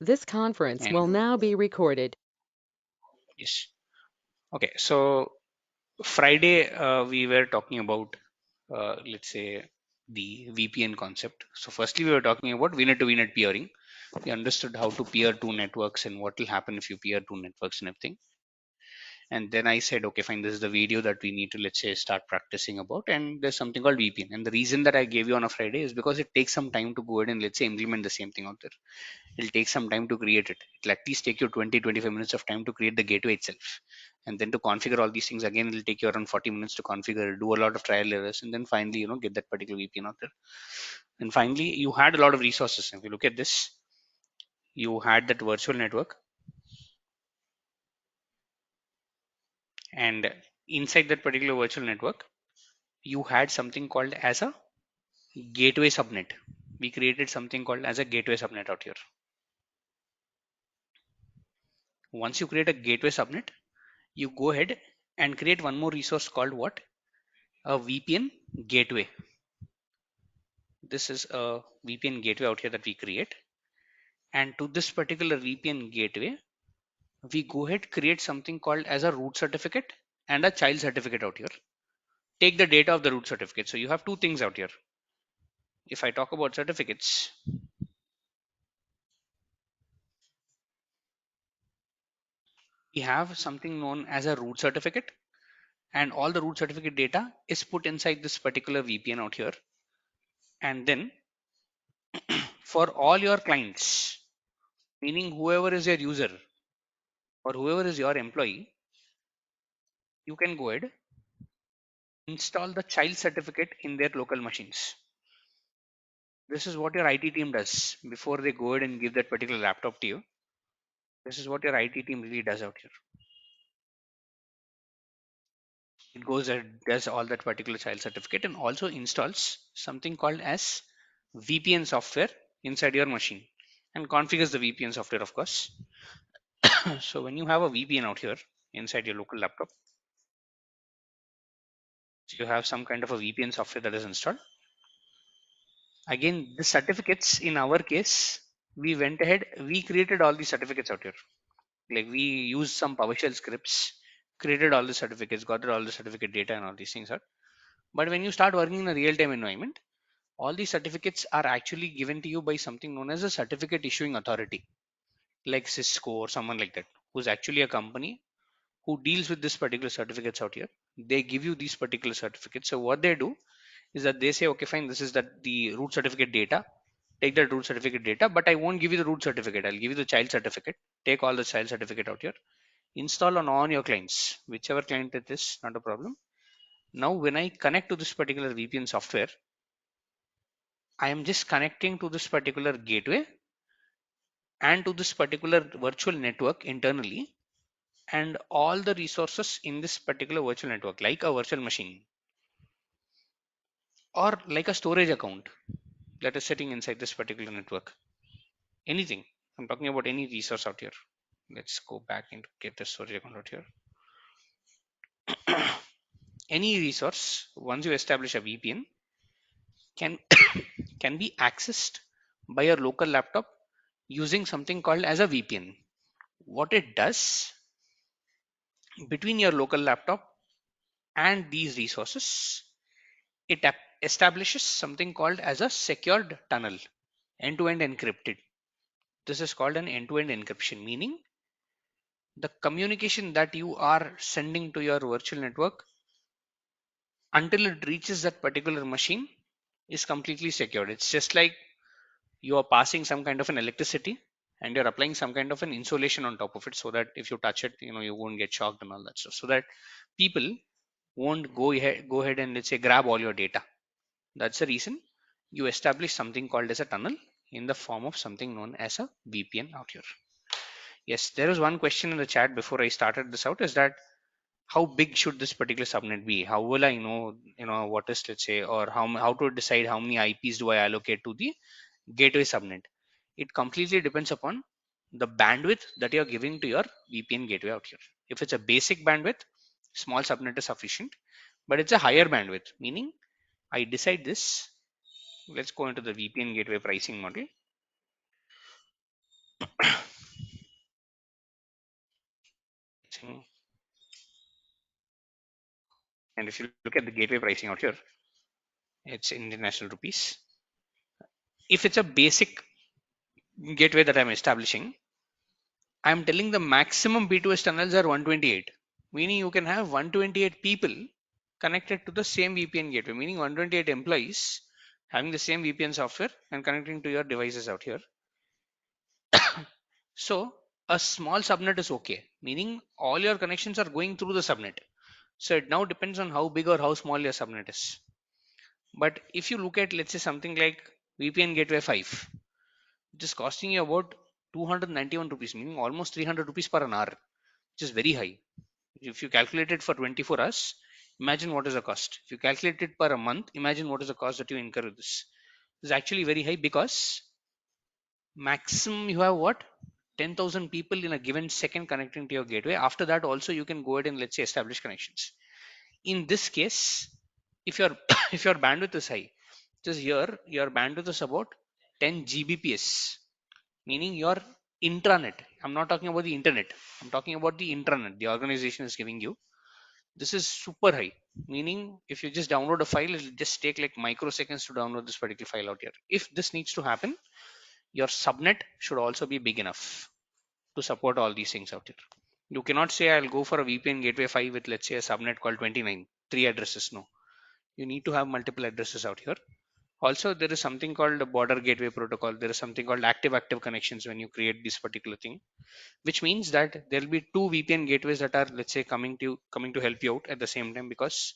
This conference will And now be recorded. yes, okay. So Friday we were talking about let's say the VPN concept. So firstly, we were talking about VNet to VNet peering. We understood how to peer two networks and what will happen if you peer two networks and everything. And then I said, okay, fine, this is the video that we need to, let's say, start practicing about. And there's something called VPN. And the reason that I gave you on a Friday is because it takes some time to go ahead and, let's say, implement the same thing out there. It'll take some time to create it. It'll at least take you 20-25 minutes of time to create the gateway itself. And then to configure all these things again, it'll take you around 40 minutes to configure, do a lot of trial errors, and then finally, get that particular VPN out there. And finally, you had a lot of resources. If you look at this, you had that virtual network, and inside that particular virtual network, you had something called as a gateway subnet. We created something called as a gateway subnet out here. Once you create a gateway subnet, you go ahead and create one more resource called what? A VPN gateway. This is a VPN gateway out here that we create. And to this particular VPN gateway, we go ahead create something called as a root certificate and a child certificate out here. Take the data of the root certificate. So you have two things out here. If I talk about certificates, we have something known as a root certificate, and all the root certificate data is put inside this particular VPN out here. And then for all your clients, meaning whoever is your user or whoever is your employee, you can go ahead install the child certificate in their local machines. This is what your IT team does before they go ahead and give that particular laptop to you. This is what your IT team really does out here. It goes and does all that particular child certificate and also installs something called as VPN software inside your machine and configures the VPN software, of course. So when you have a VPN out here inside your local laptop, so you have some kind of a VPN software that is installed. Again, the certificates in our case, we went ahead, we created all the certificates out here. Like we used some PowerShell scripts, created all the certificates, got all the certificate data and all these things out. But when you start working in a real-time environment, all these certificates are actually given to you by something known as a certificate issuing authority, like Cisco or someone like that, who's actually a company who deals with this particular certificates out here. They give you these particular certificates. So what they do is that they say, okay, fine, this is that the root certificate data. Take that root certificate data, but I won't give you the root certificate. I'll give you the child certificate. Take all the child certificate out here. Install on your clients, whichever client it is, not a problem. Now, when I connect to this particular VPN software, I am just connecting to this particular gateway and to this particular virtual network internally, and all the resources in this particular virtual network, like a virtual machine or like a storage account that is sitting inside this particular network. Anything. I'm talking about any resource out here. Let's go back and get the storage account out here. Any resource, once you establish a VPN, can can be accessed by your local laptop using something called as a VPN. What it does between your local laptop and these resources, it establishes something called as a secured tunnel, end-to-end encrypted. This is called an end-to-end encryption, meaning the communication that you are sending to your virtual network until it reaches that particular machine is completely secured. It's just like you are passing some kind of an electricity and you're applying some kind of an insulation on top of it so that if you touch it, you won't get shocked and all that stuff. So that people won't go ahead and, let's say, grab all your data. That's the reason you establish something called as a tunnel in the form of something known as a VPN out here. Yes, there is one question in the chat before I started this out, is that how big should this particular subnet be? How will I know, what is, let's say, or how to decide how many IPs do I allocate to the gateway subnet? It completely depends upon the bandwidth that you're giving to your VPN gateway out here. If it's a basic bandwidth, small subnet is sufficient, but it's a higher bandwidth, meaning I decide this. Let's go into the VPN gateway pricing model. And if you look at the gateway pricing out here, it's international rupees. If it's a basic gateway that I'm establishing, I'm telling the maximum B2S tunnels are 128, meaning you can have 128 people connected to the same VPN gateway, meaning 128 employees having the same VPN software and connecting to your devices out here. So a small subnet is okay, meaning all your connections are going through the subnet. So it now depends on how big or how small your subnet is. But if you look at, let's say, something like VPN Gateway 5, it is costing you about 291 rupees, meaning almost 300 rupees per an hour, which is very high. If you calculate it for 24 hours, imagine what is the cost. If you calculate it per a month, imagine what is the cost that you incur with this. It's actually very high because maximum you have what, 10,000 people in a given second connecting to your gateway. After that also you can go ahead and, let's say, establish connections. In this case, if your if your bandwidth is high, just here your bandwidth is about 10 gbps, meaning your intranet. I'm not talking about the internet, I'm talking about the intranet the organization is giving you. This is super high, meaning if you just download a file, it'll just take like microseconds to download this particular file out here. If this needs to happen, your subnet should also be big enough to support all these things out here. You cannot say I'll go for a VPN gateway 5 with, let's say, a subnet called 29, three addresses. No, you need to have multiple addresses out here. Also, there is something called a border gateway protocol. There is something called active connections when you create this particular thing, which means that there will be two VPN gateways that are, let's say, coming to help you out at the same time. Because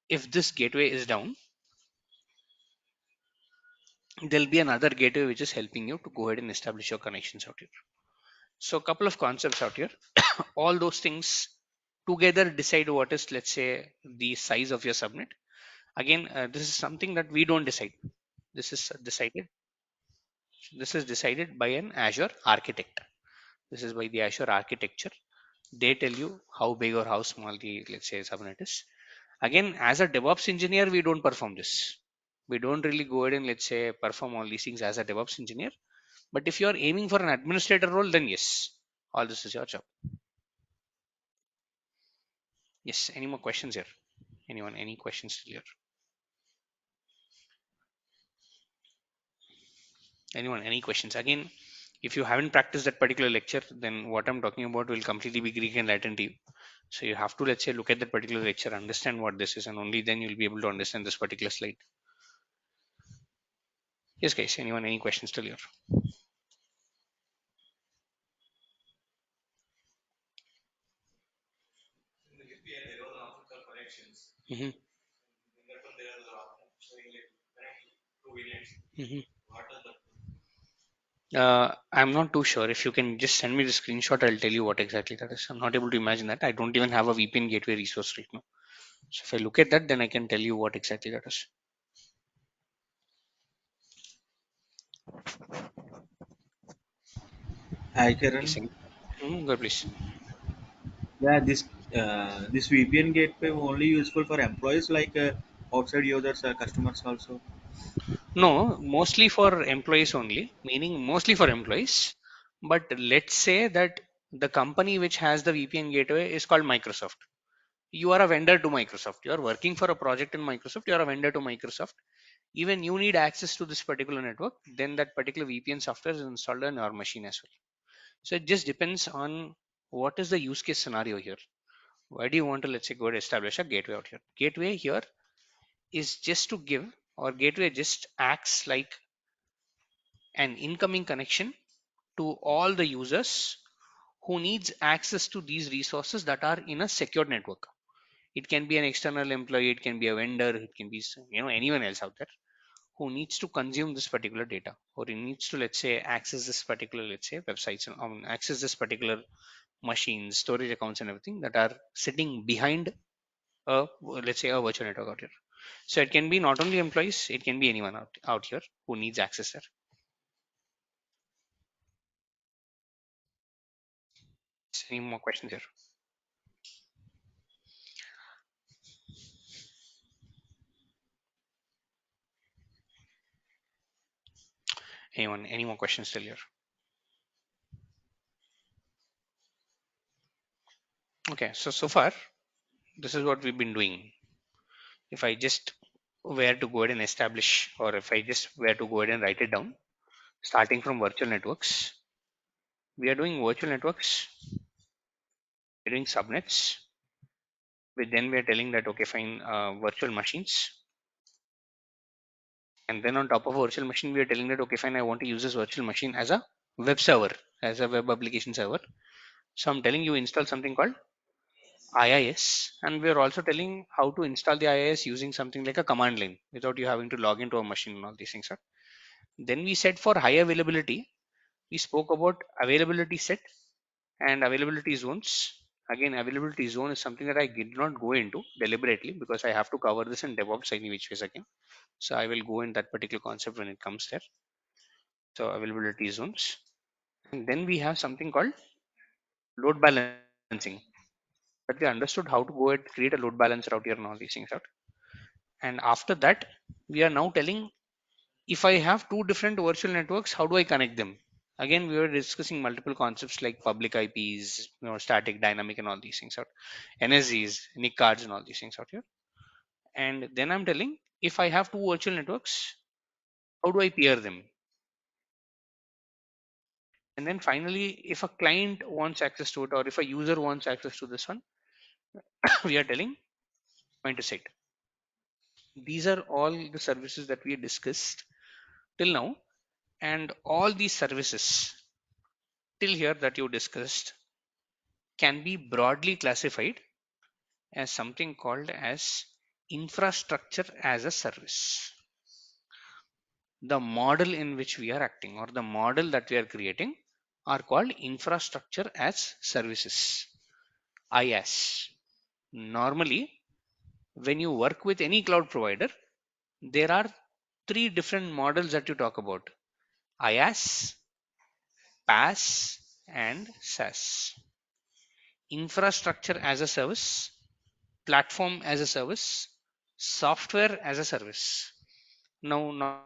if this gateway is down, there'll be another gateway which is helping you to go ahead and establish your connections out here. So a couple of concepts out here. All those things together decide what is, let's say, the size of your subnet. Again, this is something that we don't decide. This is decided. This is decided by an Azure architect. This is by the Azure architecture. They tell you how big or how small the, let's say, subnet is. Again, as a DevOps engineer, we don't perform this. We don't really go ahead and, let's say, perform all these things as a DevOps engineer. But if you are aiming for an administrator role, then yes, all this is your job. Yes. Any more questions here? Anyone? Any questions still here? Anyone? Any questions? Again, if you haven't practiced that particular lecture, then what I'm talking about will completely be Greek and Latin to you. So you have to, let's say, look at that particular lecture, understand what this is, and only then you'll be able to understand this particular slide. Yes, guys. Anyone? Any questions still here? Hmm. Hmm. I'm not too sure. If you can just send me the screenshot, I'll tell you what exactly that is. I'm not able to imagine that. I don't even have a VPN gateway resource right now. So if I look at that, then I can tell you what exactly that is. Hi, Yes, Karan. go please. Yeah, this VPN gateway only useful for employees like outside users, customers also. No, mostly for employees only, meaning mostly for employees. But let's say that the company which has the VPN gateway is called Microsoft. You are a vendor to Microsoft. You are working for a project in Microsoft. You are a vendor to Microsoft. Even you need access to this particular network, then that particular VPN software is installed on your machine as well. So it just depends on what is the use case scenario here. Why do you want to, let's say, go and establish a gateway out here? Gateway here is just to give, or gateway just acts like an incoming connection to all the users who needs access to these resources that are in a secured network. It can be an external employee, it can be a vendor, it can be, anyone else out there who needs to consume this particular data, or he needs to, let's say, access this particular, let's say, websites and access this particular machines, storage accounts and everything that are sitting behind a, let's say, a virtual network out here. So it can be not only employees, it can be anyone out here who needs access there. Any more questions here? Anyone? Any more questions still here? Okay, so far this is what we've been doing. If I just were to go ahead and establish, or if I just were to go ahead and write it down, starting from virtual networks, we are doing virtual networks, we're doing subnets, then we're telling that okay fine, virtual machines, and then on top of a virtual machine we are telling that okay fine, I want to use this virtual machine as a web server, as a web application server. So I'm telling you install something called IIS, and we're also telling how to install the IIS using something like a command line without you having to log into a machine and all these things. Right? Then we said for high availability, we spoke about availability set and availability zones. Again, availability zone is something that I did not go into deliberately because I have to cover this in DevOps any which ways again. So I will go in that particular concept when it comes there. So availability zones. And then we have something called load balancing. But we understood how to go ahead create a load balancer out here and all these things out. And after that, we are now telling if I have two different virtual networks, how do I connect them? Again, we were discussing multiple concepts like public IPs, static, dynamic, and all these things out. NSGs, NIC cards, and all these things out here. And then I'm telling if I have two virtual networks, how do I peer them? And then finally, if a client wants access to it or if a user wants access to this one, we are telling point to set. These are all the services that we discussed till now, and all these services till here that you discussed can be broadly classified as something called as infrastructure as a service. The model in which we are acting or the model that we are creating are called infrastructure as services, IaaS. Normally, when you work with any cloud provider, there are three different models that you talk about: IaaS, PaaS, and SaaS. Infrastructure as a service, platform as a service, software as a service. Now,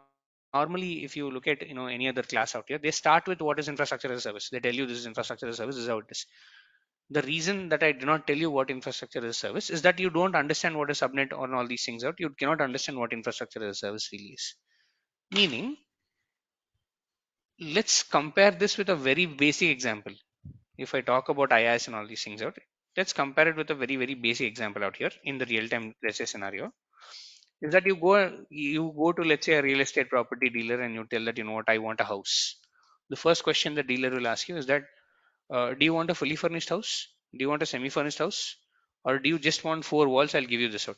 normally, if you look at any other class out here, they start with what is infrastructure as a service. They tell you this is infrastructure as a service. This is how it is. The reason that I do not tell you what infrastructure as a service is that you don't understand what a subnet or all these things out. You cannot understand what infrastructure as a service really is. Meaning, let's compare this with a very basic example. If I talk about IaaS and all these things out, let's compare it with a very basic example out here in the real time, let's say, scenario. Is that you go to, let's say, a real estate property dealer and you tell that you know what, I want a house. The first question the dealer will ask you is that do you want a fully furnished house, do you want a semi furnished house, or do you just want four walls? I'll give you this out,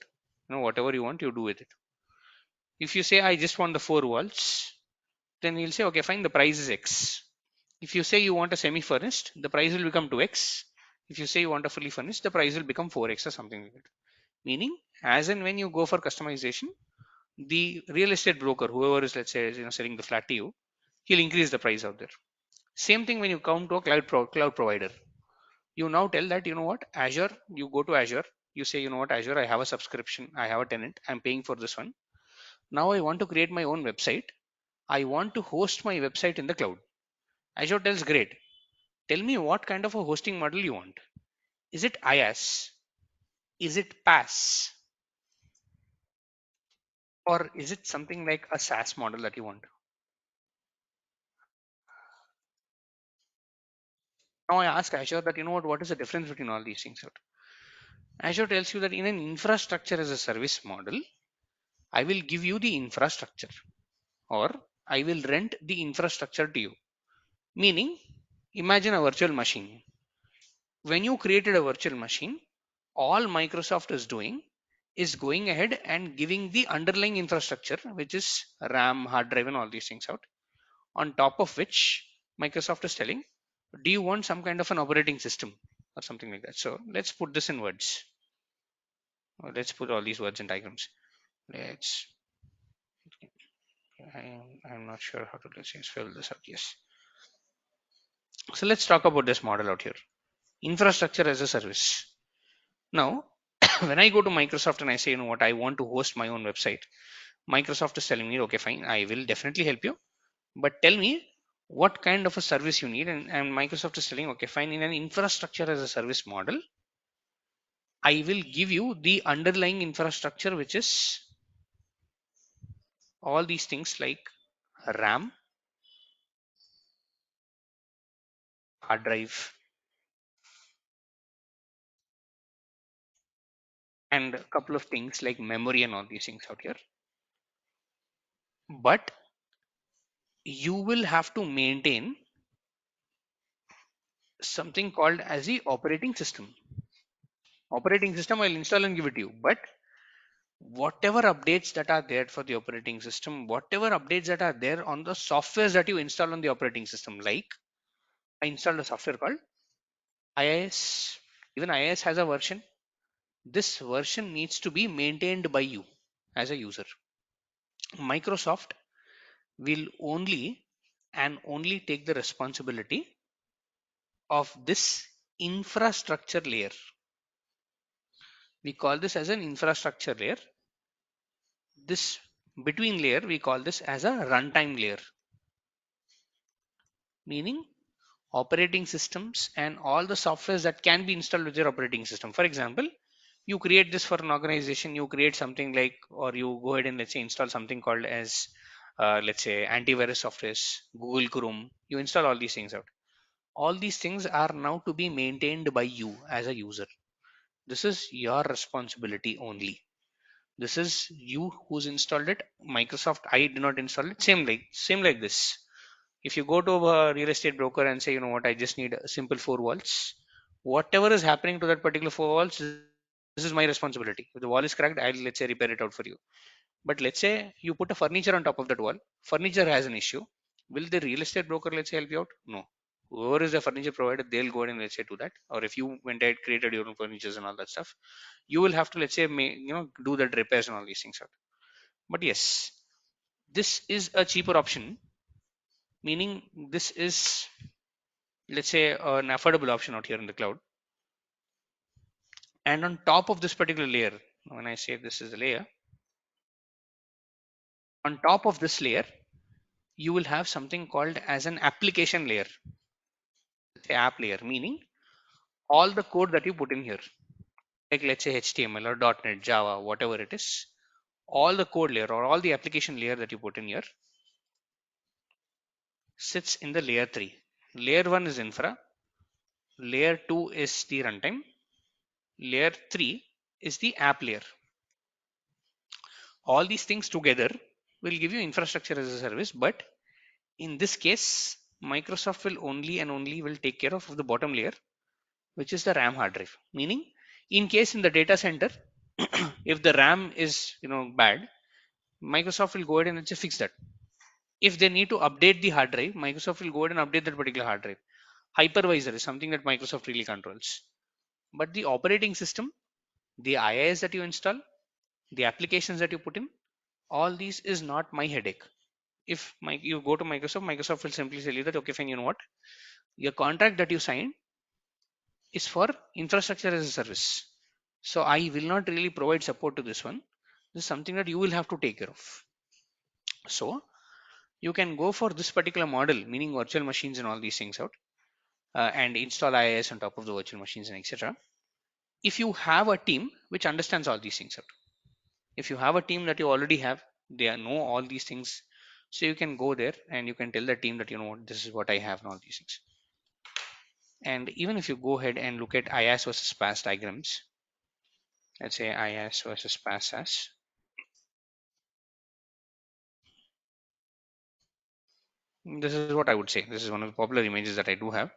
whatever you want, you do with it. If you say I just want the four walls, then he'll say okay fine, the price is X. If you say you want a semi furnished, the price will become 2X. If you say you want a fully furnished, the price will become 4X or something like that. Meaning, as and when you go for customization, the real estate broker, whoever is, let's say, selling the flat to you, he'll increase the price out there. Same thing when you come to a cloud provider. You now tell that you know what, Azure. You go to Azure. You say you know what, Azure. I have a subscription. I have a tenant. I'm paying for this one. Now I want to create my own website. I want to host my website in the cloud. Azure tells great. Tell me what kind of a hosting model you want. Is it IaaS? Is it PaaS? Or is it something like a SaaS model that you want? Now I ask Azure that you know what is the difference between all these things? Azure tells you that in an infrastructure as a service model, I will give you the infrastructure or I will rent the infrastructure to you. Meaning, imagine a virtual machine. When you created a virtual machine, all Microsoft is doing is going ahead and giving the underlying infrastructure, which is RAM, hard drive, and all these things out. On top of which, Microsoft is telling, do you want some kind of an operating system or something like that? So let's put this in words. Let's put all these words in diagrams. Let's I'm not sure how to, let's just fill this out. Yes. So let's talk about this model out here. Infrastructure as a service. Now, when I go to Microsoft and I say, you know what, I want to host my own website, Microsoft is telling me, okay, fine, I will definitely help you, but tell me what kind of a service you need. And Microsoft is telling, okay, fine, in an infrastructure as a service model, I will give you the underlying infrastructure, which is all these things like RAM, hard drive, and a couple of things like memory and all these things out here. But you will have to maintain something called as the operating system. Operating system I'll install and give it to you, but whatever updates that are there for the operating system, whatever updates that are there on the softwares that you install on the operating system, like I installed a software called IIS. Even IIS has a version. This version needs to be maintained by you as a user. Microsoft will only and only take the responsibility of this infrastructure layer. We call this as an infrastructure layer. This between layer, we call this as a runtime layer, meaning operating systems and all the softwares that can be installed with your operating system. For example, you create this for an organization, you create something like, or you go ahead and let's say install something called as let's say antivirus softwares, Google Chrome, you install all these things out. All these things are now to be maintained by you as a user. This is your responsibility only. This is you who's installed it. Microsoft, I did not install it. Same like this. If you go to a real estate broker and say, you know what, I just need a simple four walls, whatever is happening to that particular four walls, this is my responsibility. If the wall is cracked, I'll let's say repair it out for you. But let's say you put a furniture on top of that wall, furniture has an issue. Will the real estate broker let's say help you out? No. Whoever is the furniture provider, they'll go ahead and let's say do that. Or if you went ahead created your own furnitures and all that stuff, you will have to let's say do that repairs and all these things out. But yes, this is a cheaper option, meaning this is let's say an affordable option out here in the cloud. And on top of this particular layer, when I say this is a layer, on top of this layer, you will have something called as an application layer, the app layer, meaning all the code that you put in here, like let's say HTML or .NET, Java, whatever it is, all the code layer or all the application layer that you put in here sits in the layer 3. Layer 1 is infra, layer 2 is the runtime, layer 3 is the app layer. All these things together will give you infrastructure as a service, but in this case, Microsoft will only and only will take care of the bottom layer, which is the RAM hard drive. Meaning, in case in the data center, if the RAM is bad, Microsoft will go ahead and just fix that. If they need to update the hard drive, Microsoft will go ahead and update that particular hard drive. Hypervisor is something that Microsoft really controls. But the operating system, the IIS that you install, the applications that you put in, all these is not my headache. If you go to Microsoft will simply tell you that, okay, fine, you know what, your contract that you signed is for infrastructure as a service. So I will not really provide support to this one. This is something that you will have to take care of. So you can go for this particular model, meaning virtual machines and all these things out, and install IIS on top of the virtual machines and etc. If you have a team which understands all these things out, if you have a team that you already have, they know all these things, so you can go there and you can tell the team that you know what, this is what I have and all these things. And even if you go ahead and look at IaaS versus PaaS diagrams, let's say IaaS versus PaaS, this is what I would say. This is one of the popular images that I do have.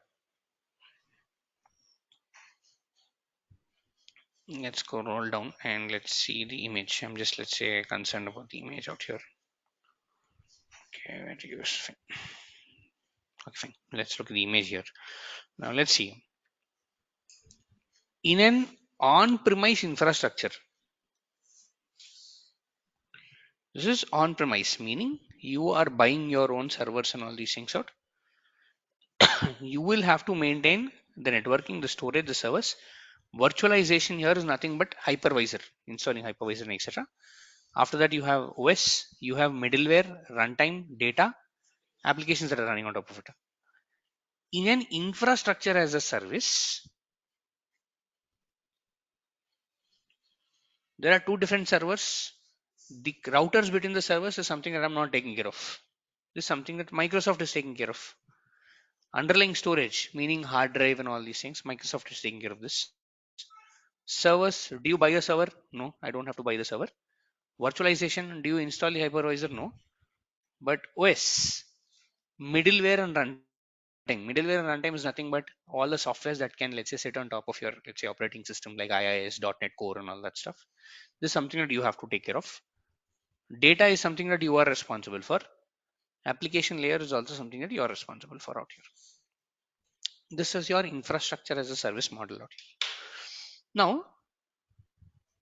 Let's go roll down and let's see the image. I'm just let's say concerned about the image out here. Okay, where to use? Okay, fine. Let's look at the image here. Now let's see. In an on-premise infrastructure, this is on-premise, meaning you are buying your own servers and all these things out. You will have to maintain the networking, the storage, the servers. Virtualization here is nothing but hypervisor, installing hypervisor and etc. After that, you have OS, you have middleware, runtime, data, applications that are running on top of it. In an infrastructure as a service, There are two different servers. The routers between the servers is something that I'm not taking care of. This is something that Microsoft is taking care of. Underlying storage, meaning hard drive and all these things, Microsoft is taking care of this. Servers, do you buy a server? No, I don't have to buy the server. Virtualization, do you install the hypervisor? No. But OS, middleware and runtime. Middleware and runtime is nothing but all the softwares that can, let's say, sit on top of your, let's say, operating system like IIS, .NET Core and all that stuff. This is something that you have to take care of. Data is something that you are responsible for. Application layer is also something that you are responsible for out here. This is your infrastructure as a service model out here. Now,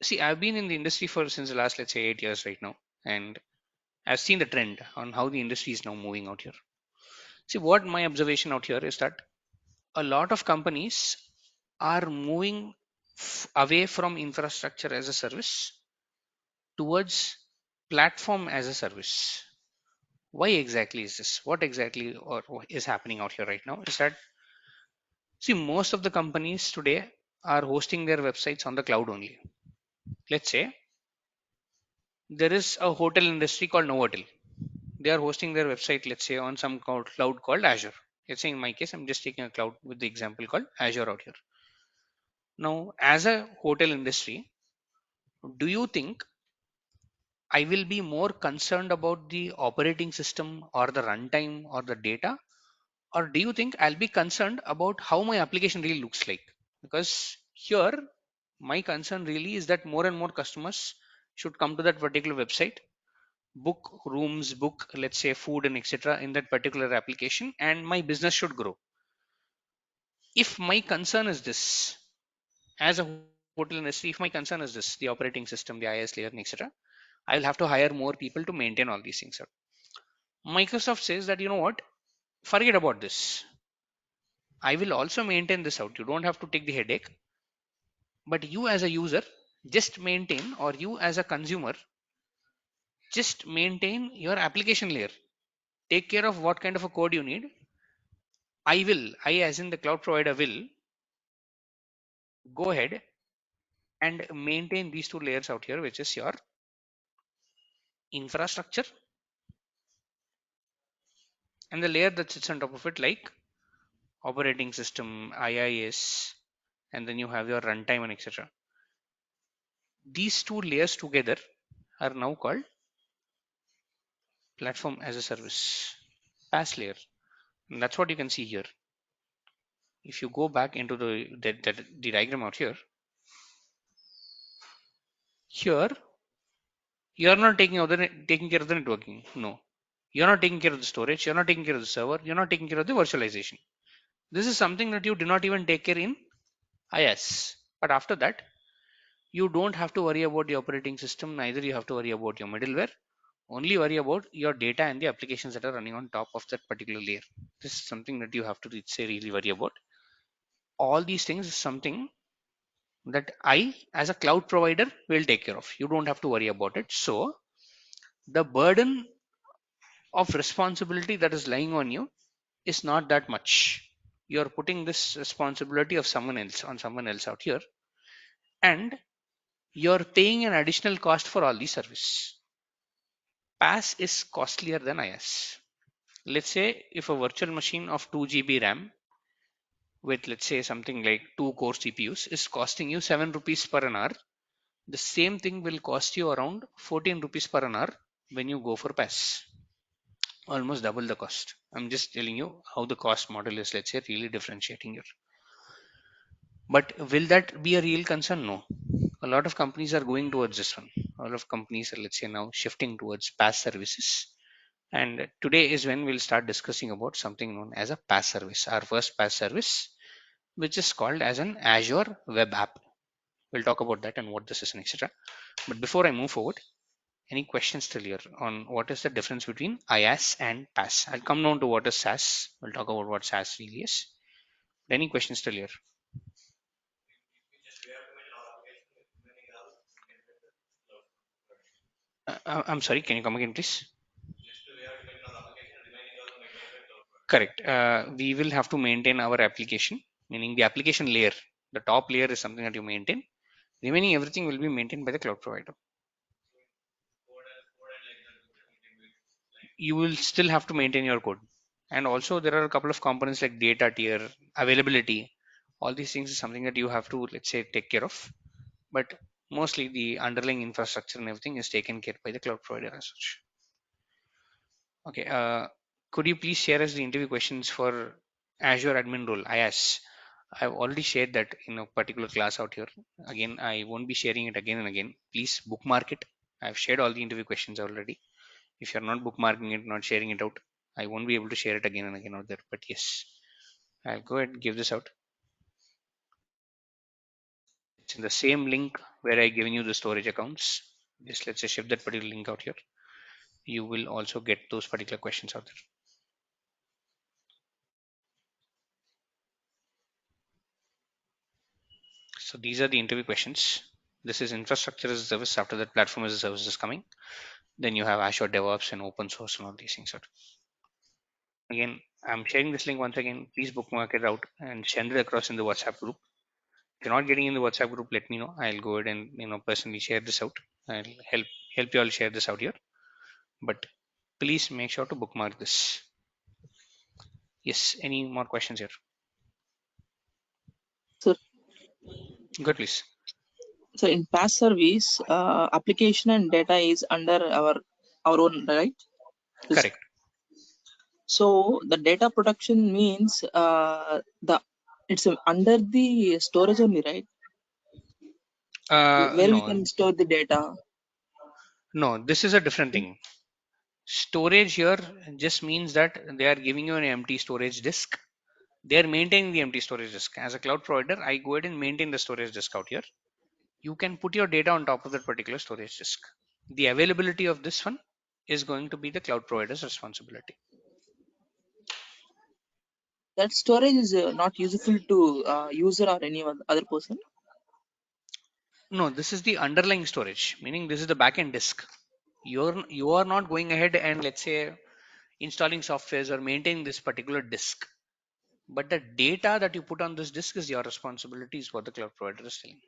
see, I've been in the industry for since the last, let's say, 8 years right now, and I've seen the trend on how the industry is now moving out here. See, what my observation out here is that a lot of companies are moving away from infrastructure as a service towards platform as a service. Why exactly is this? What exactly or what is happening out here right now is that, see, most of the companies today are hosting their websites on the cloud only. Let's say there is a hotel industry called Novotel. They are hosting their website, let's say, on some cloud called Azure. Let's say in my case, I'm just taking a cloud with the example called Azure out here. Now, as a hotel industry, do you think I will be more concerned about the operating system or the runtime or the data? Or do you think I'll be concerned about how my application really looks like? Because here, my concern really is that more and more customers should come to that particular website, book rooms, book, let's say, food and etc. in that particular application, and my business should grow. If my concern is this, as a hotel industry, if my concern is this, the operating system, the IS layer, and etc., I will have to hire more people to maintain all these things. Microsoft says that, you know what, forget about this. I will also maintain this out. You don't have to take the headache, but you as a user, just maintain, or you as a consumer, just maintain your application layer. Take care of what kind of a code you need. I as in the cloud provider will go ahead and maintain these two layers out here, which is your infrastructure and the layer that sits on top of it, like operating system, IIS, and then you have your runtime and etc. These two layers together are now called platform as a service, PaaS layer. And that's what you can see here. If you go back into the diagram out here, here you are not taking care of the networking. No, you're not taking care of the storage. You're not taking care of the server. You're not taking care of the virtualization. This is something that you do not even take care in IS. But after that, you don't have to worry about the operating system. Neither you have to worry about your middleware. Only worry about your data and the applications that are running on top of that particular layer. This is something that you have to say really worry about. All these things is something that I, as a cloud provider, will take care of. You don't have to worry about it. So the burden of responsibility that is lying on you is not that much. You're putting this responsibility of someone else on someone else out here, and you're paying an additional cost for all the service. PaaS is costlier than IS. Let's say if a virtual machine of 2 GB RAM with, let's say, something like 2 core CPUs is costing you 7 rupees per an hour, the same thing will cost you around 14 rupees per an hour when you go for PaaS. Almost double the cost. I'm just telling you how the cost model is, let's say, really differentiating here. But will that be a real concern? No. A lot of companies are going towards this one. A lot of companies are, let's say, now shifting towards PaaS services. And today is when we'll start discussing about something known as a PaaS service. Our first PaaS service, which is called as an Azure web app. We'll talk about that and what this is and etc. But before I move forward, any questions still here on what is the difference between IaaS and PaaS? I'll come down to what is SaaS. We'll talk about what SaaS really is. Any questions still here? I'm sorry, can you come again, please? Correct. We will have to maintain our application, meaning the application layer. The top layer is something that you maintain, Remaining everything will be maintained by the cloud provider. You will still have to maintain your code. And also there are a couple of components like data tier, availability. All these things is something that you have to, let's say, take care of. But mostly the underlying infrastructure and everything is taken care by the cloud provider as such. Okay. Could you please share us the interview questions for Azure admin role, IaaS? I've already shared that in a particular class out here. Again, I won't be sharing it again and again. Please bookmark it. I've shared all the interview questions already. If you're not bookmarking it, not sharing it out, I won't be able to share it again and again out there. But yes, I'll go ahead and give this out. It's in the same link where I given you the storage accounts. Just let's say shift that particular link out here. You will also get those particular questions out there. So these are the interview questions. This is infrastructure as a service. After that, platform as a service is coming. Then you have Azure DevOps and open source and all these things. Again, I'm sharing this link once again. Please bookmark it out and send it across in the WhatsApp group. If you're not getting in the WhatsApp group, let me know. I'll go ahead and personally share this out. I'll help you all share this out here. But please make sure to bookmark this. Yes. Any more questions here? So, Good, please. so in PaaS service, application and data is under our own, right? Correct. So the data protection means the it's under the storage only, right? Where we No, can store the data. no. This is a different thing. Storage here just means that they are giving you an empty storage disk. They are maintaining the empty storage disk. As a cloud provider, I go ahead and maintain the storage disk out here. You can put your data on top of that particular storage disk. The availability of this one is going to be the cloud provider's responsibility. That storage is not useful to user or any other person. No, this is the underlying storage, meaning this is the backend disk. You are not going ahead and let's say installing softwares or maintaining this particular disk. But the data that you put on this disk is your responsibility, is what the cloud provider is telling.